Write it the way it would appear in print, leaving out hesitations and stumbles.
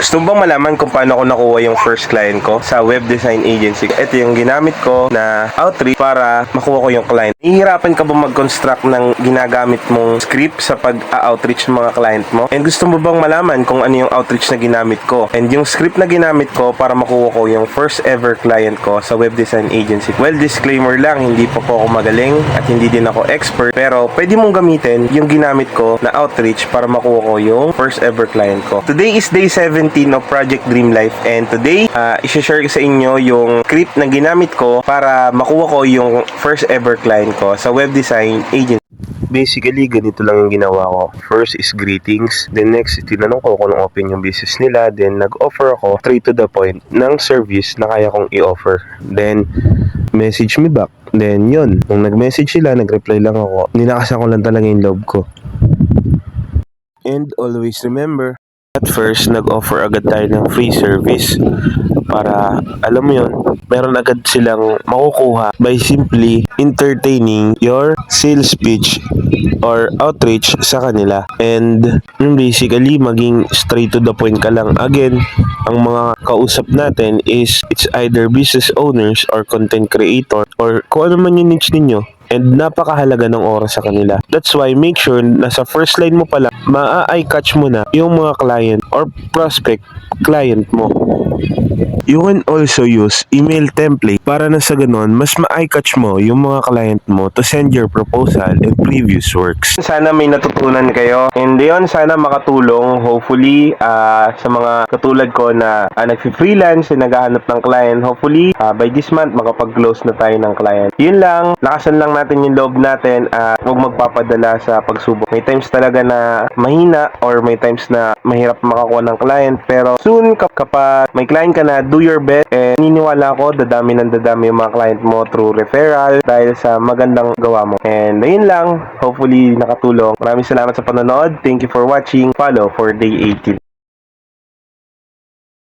Gusto mo bang malaman kung paano ko nakuha yung first client ko sa web design agency? Ito yung ginamit ko na outreach para makuha ko yung client. Hihirapan ka ba mag-construct ng ginagamit mong script sa pag-outreach ng mga client mo? And gusto mo bang malaman kung ano yung outreach na ginamit ko? And yung script na ginamit ko para makuha ko yung first ever client ko sa web design agency. Well, disclaimer lang, hindi pa po ako magaling at hindi din ako expert. Pero pwede mong gamitin yung ginamit ko na outreach para makuha ko yung first ever client ko. Today is day 17 of Project Dream Life, and today i-share ko sa inyo yung script na ginamit ko para makuha ko yung first ever client ko sa web design agency. Basically, ganito lang yung ginawa ko. First is greetings. Then next, tinanong ko kung open yung business nila. Then nag-offer ako straight to the point ng service na kaya kong i-offer. Then message me back. Then yun, nung nag-message sila, nag-reply lang ako. Ninakasan ko lang talaga yung loob ko. And always remember, at first, nag-offer agad tayo ng free service para, alam mo yun, meron agad silang makukuha by simply entertaining your sales pitch or outreach sa kanila. And basically, maging straight to the point ka lang. Again, ang mga kausap natin is it's either business owners or content creator or kung ano man yung niche ninyo. And napakahalaga ng oras sa kanila. That's why make sure na sa first line mo pala, maa-eye catch mo na yung mga client or prospect client mo. You can also use email template para na sa ganun, mas ma-eye catch mo yung mga client mo to send your proposal and previous works. Sana may natutunan kayo. And yun, sana makatulong. Hopefully, sa mga katulad ko na nag-freelance and naghahanap ng client. Hopefully, by this month, makapag-close na tayo ng client. Yun lang, lakasan lang natin yung loob natin at huwag magpapadala sa pagsubok. May times talaga na mahina or may times na mahirap makakuha ng client. Pero soon, kapag may client ka na, do your best. And niniwala ako, dadami yung mga client mo through referral dahil sa magandang gawa mo. And ayun lang, hopefully nakatulong. Maraming salamat sa panonood. Thank you for watching. Follow for day 18.